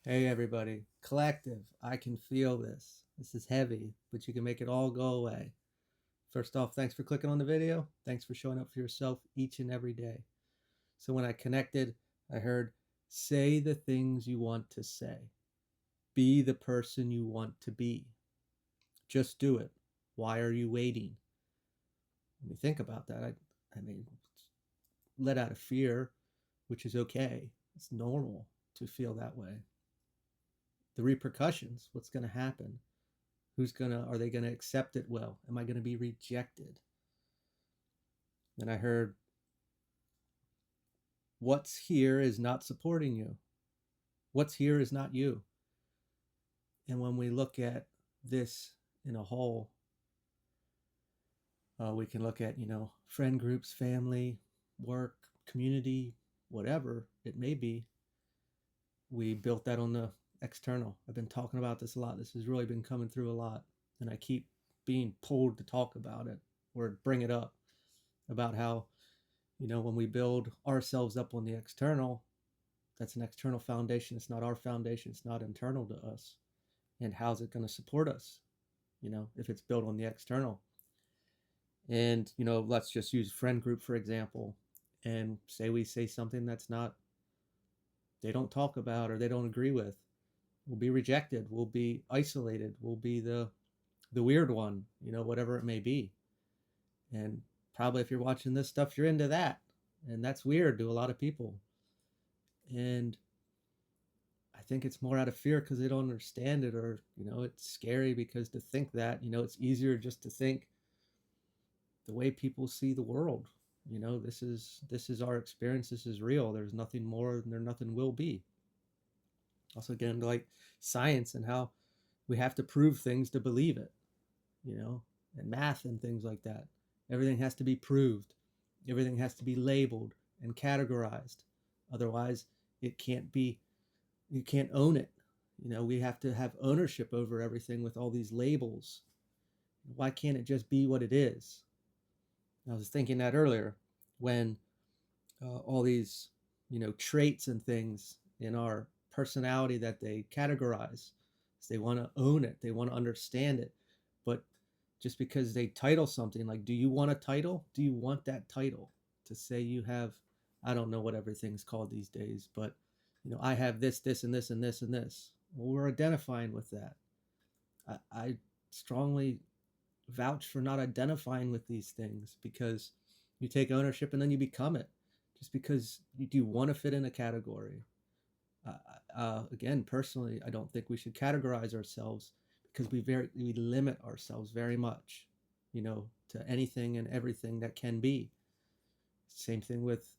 Hey everybody, collective, I can feel this. This is heavy, but you can make it all go away. First off, thanks for clicking on the video. Thanks for showing up for yourself each and every day. So when I connected, I heard, say the things you want to say. Be the person you want to be. Just do it. Why are you waiting? When you think about that, I mean, let out of fear, which is okay. It's normal to feel that way. The repercussions, what's going to happen? Are they gonna accept it well? Am I gonna be rejected? Then I heard, what's here is not supporting you. What's here is not you. And when we look at this in a whole, we can look at, friend groups, family, work, community, whatever it may be. We built that on the external. I've been talking about this a lot. This has really been coming through a lot. And I keep being pulled to talk about it or bring it up about how when we build ourselves up on the external, that's an external foundation. It's not our foundation. It's not internal to us. And how's it going to support us, if it's built on the external? And, let's just use friend group, for example, and say we say something that's not, they don't talk about or they don't agree with. We'll be rejected. We'll be isolated. We'll be the weird one, whatever it may be. And probably if you're watching this stuff, you're into that. And that's weird to a lot of people. And I think it's more out of fear because they don't understand it, or it's scary because to think that, it's easier just to think the way people see the world. This is our experience. This is real. There's nothing more, and there nothing will be. Also, again, like science and how we have to prove things to believe it. And math and things like that. Everything has to be proved. Everything has to be labeled and categorized. Otherwise, it can't be you can't own it. We have to have ownership over everything with all these labels. Why can't it just be what it is? I was thinking that earlier when all these, traits and things in our personality that they categorize. They want to own it. They want to understand it. But just because they title something, like, do you want a title? Do you want that title to say you have, I don't know what everything's called these days, but I have this, this, and this, and this, and this. Well, we're identifying with that. I strongly vouch for not identifying with these things because you take ownership and then you become it just because you do want to fit in a category. Again, personally, I don't think we should categorize ourselves because we limit ourselves very much, to anything and everything that can be. Same thing with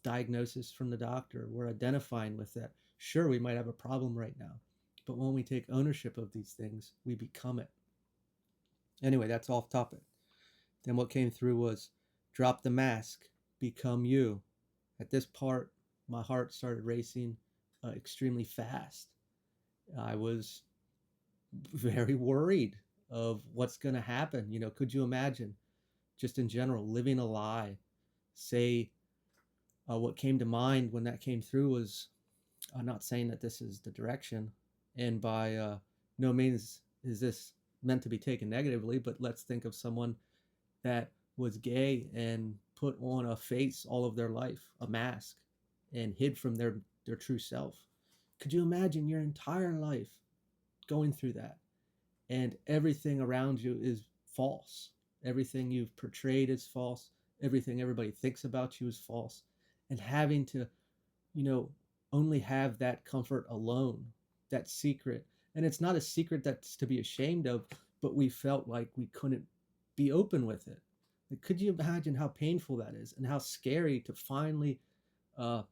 diagnosis from the doctor. We're identifying with that. Sure, we might have a problem right now, but when we take ownership of these things, we become it. Anyway, that's off topic. Then what came through was drop the mask, become you. At this part, my heart started racing extremely fast. I was very worried of what's going to happen. Could you imagine, just in general, living a lie? Say, what came to mind when that came through was, I'm not saying that this is the direction, and by no means is this meant to be taken negatively, but let's think of someone that was gay and put on a face all of their life, a mask, and hid from their true self. Could you imagine your entire life going through that? And everything around you is false. Everything you've portrayed is false. Everything everybody thinks about you is false. And having to, you know, only have that comfort alone, that secret. And it's not a secret that's to be ashamed of, but we felt like we couldn't be open with it. Like, could you imagine how painful that is and how scary to finally uh,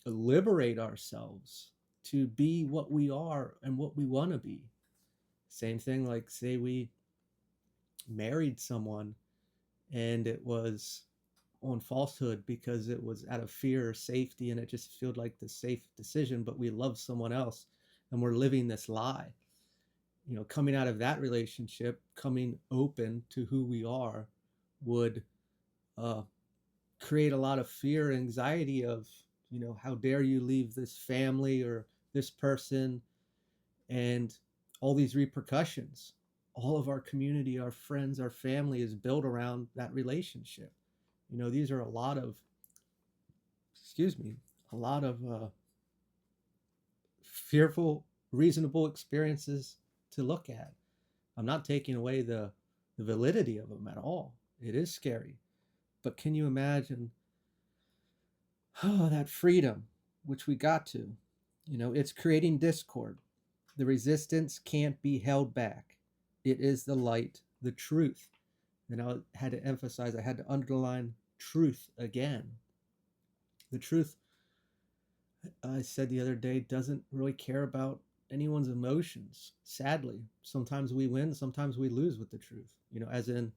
liberate ourselves to be what we are and what we want to be? Same thing, like, say we married someone and it was on falsehood because it was out of fear or safety and it just felt like the safe decision, but we love someone else and we're living this lie. Coming out of that relationship, coming open to who we are would uh, create a lot of fear and anxiety of, how dare you leave this family or this person? and all these repercussions. All of our community, our friends, our family is built around that relationship. These are a lot of, excuse me, a lot of fearful, reasonable experiences to look at. I'm not taking away the validity of them at all. It is scary. But can you imagine that freedom, which we got to? It's creating discord. The resistance can't be held back. It is the light, the truth. And I had to emphasize, I had to underline truth again. The truth, I said the other day, doesn't really care about anyone's emotions. Sadly, sometimes we win, sometimes we lose with the truth, as in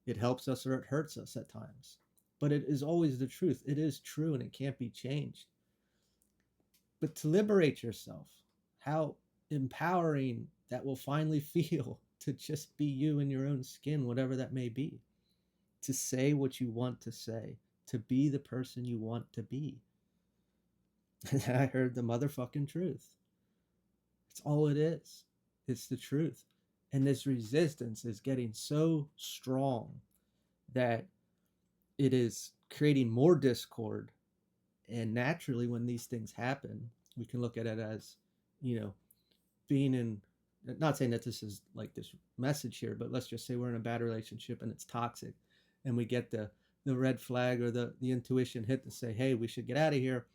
it helps us or it hurts us at times. But it is always the truth. It is true and it can't be changed. But to liberate yourself, how empowering that will finally feel to just be you in your own skin, whatever that may be. To say what you want to say, to be the person you want to be. I heard the motherfucking truth. It's all it is. It's the truth. And this resistance is getting so strong that it is creating more discord. And naturally, when these things happen, we can look at it as, being in, not saying that this is like this message here, but let's just say we're in a bad relationship and it's toxic, and we get the red flag or the intuition hit to say, hey, we should get out of here,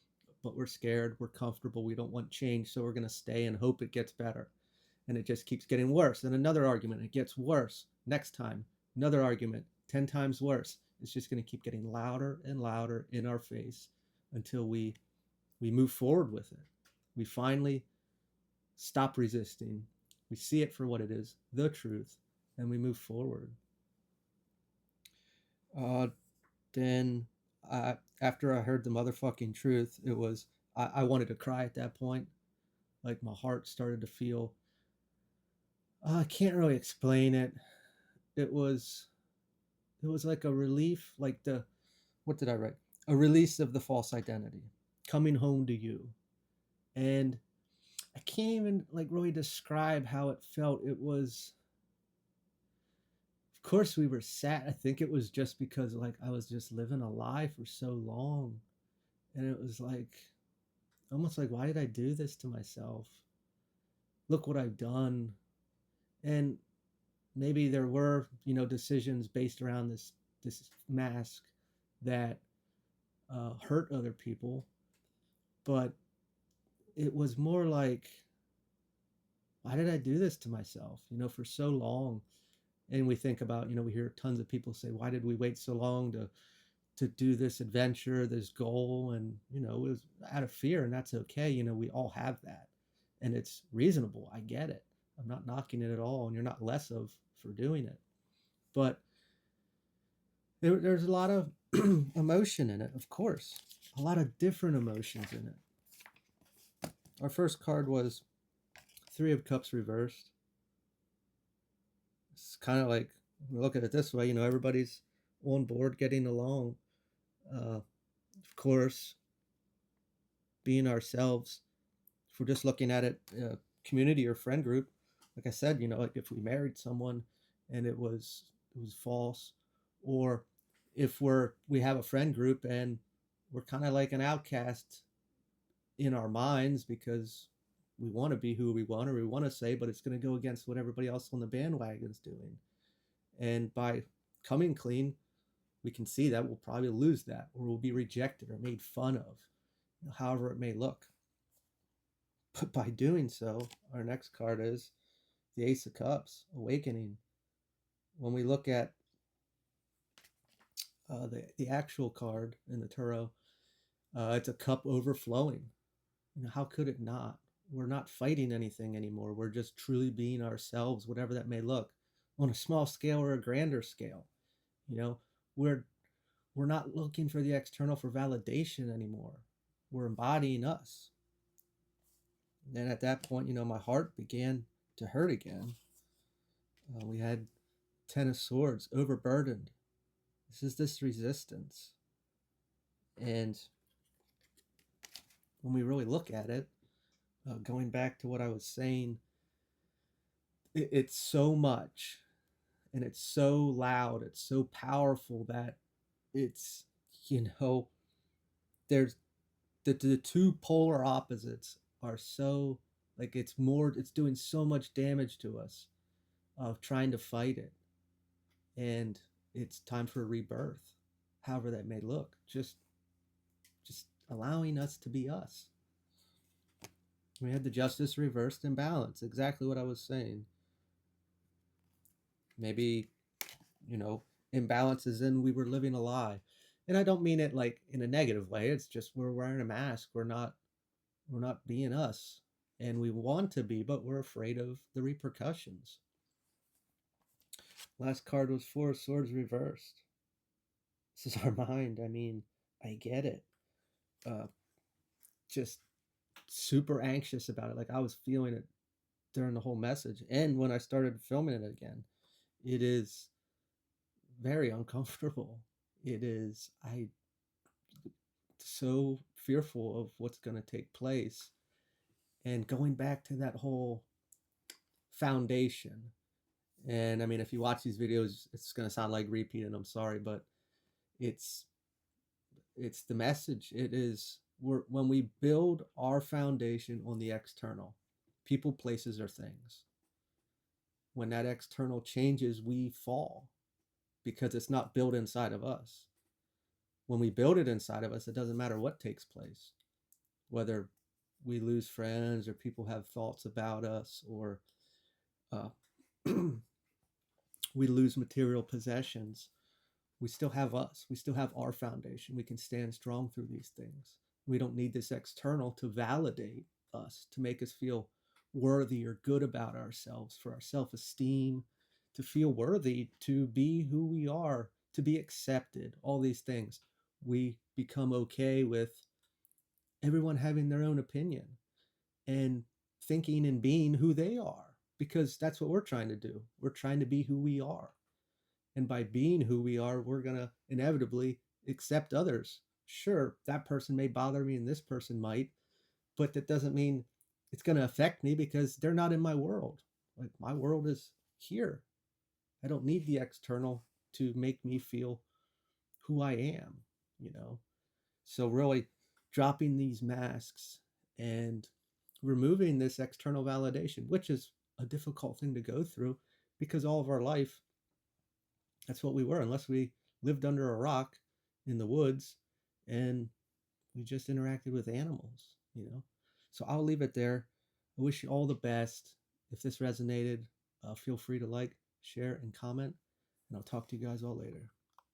but we're scared, we're comfortable, we don't want change, so we're going to stay and hope it gets better. And it just keeps getting worse. And another argument, it gets worse. Next time, another argument, 10 times worse. It's just going to keep getting louder and louder in our face until we move forward with it. We finally stop resisting. We see it for what it is, the truth, and we move forward. Then after I heard the motherfucking truth, it was, I wanted to cry at that point. Like my heart started to feel, I can't really explain it. It was like a relief, like what did I write? A release of the false identity, coming home to you. And I can't even like really describe how it felt. It was, of course we were sad. I think it was just because like I was just living a lie for so long. And it was like, almost like, why did I do this to myself? Look what I've done. And maybe there were, decisions based around this mask that hurt other people, but it was more like, why did I do this to myself? For so long. And we think about, we hear tons of people say, why did we wait so long to do this adventure, this goal? And it was out of fear, and that's okay. We all have that, and it's reasonable. I get it. I'm not knocking it at all, and you're not less of for doing it. But there's a lot of emotion in it, of course, a lot of different emotions in it. Our first card was Three of Cups reversed. It's kind of like, look at it this way, everybody's on board, getting along. Of course, being ourselves. If we're just looking at it, community or friend group, like I said, like if we married someone and it was false, or if we have a friend group and we're kind of like an outcast in our minds because we want to be who we want or we want to say, but it's going to go against what everybody else on the bandwagon's doing. And by coming clean, we can see that we'll probably lose that, or we'll be rejected or made fun of, however it may look. But by doing so, our next card is the Ace of Cups, Awakening. When we look at the actual card in the tarot, it's a cup overflowing. How could it not? We're not fighting anything anymore. We're just truly being ourselves, whatever that may look, on a small scale or a grander scale. We're not looking for the external for validation anymore. We're embodying us. And then at that point, my heart began to hurt again. We had Ten of Swords, overburdened. This is this resistance. And when we really look at it, going back to what I was saying it's so much, and it's so loud, it's so powerful that it's, you know, there's the two polar opposites are so, like, it's doing so much damage to us of trying to fight it. And it's time for a rebirth, however that may look. Just allowing us to be us. We had the justice reversed and balanced, exactly what I was saying. Maybe, you know, imbalances in we were living a lie. And I don't mean it like in a negative way. It's just we're wearing a mask. We're not being us. And we want to be, but we're afraid of the repercussions. Last card was Four of Swords reversed. This is our mind. I mean, I get it. Uh, just super anxious about it. Like I was feeling it during the whole message. And when I started filming it again, it is very uncomfortable. It is, I so fearful of what's going to take place. And going back to that whole foundation. And I mean, if you watch these videos, it's going to sound like repeating. I'm sorry, but it's it's the message. It is when we build our foundation on the external, people, places, or things. When that external changes, we fall because it's not built inside of us. When we build it inside of us, it doesn't matter what takes place, whether we lose friends or people have thoughts about us, or uh, we lose material possessions. We still have us. We still have our foundation. We can stand strong through these things. We don't need this external to validate us, to make us feel worthy or good about ourselves, for our self esteem, to feel worthy, to be who we are, to be accepted, all these things. We become okay with everyone having their own opinion and thinking and being who they are, because that's what we're trying to do. We're trying to be who we are. And by being who we are, we're going to inevitably accept others. Sure, that person may bother me and this person might, but that doesn't mean it's going to affect me because they're not in my world. Like my world is here. I don't need the external to make me feel who I am, you know? So, really dropping these masks and removing this external validation, which is a difficult thing to go through because all of our life, that's what we were, unless we lived under a rock in the woods and we just interacted with animals, you know? So I'll leave it there. I wish you all the best. If this resonated, feel free to like, share, and comment, and I'll talk to you guys all later.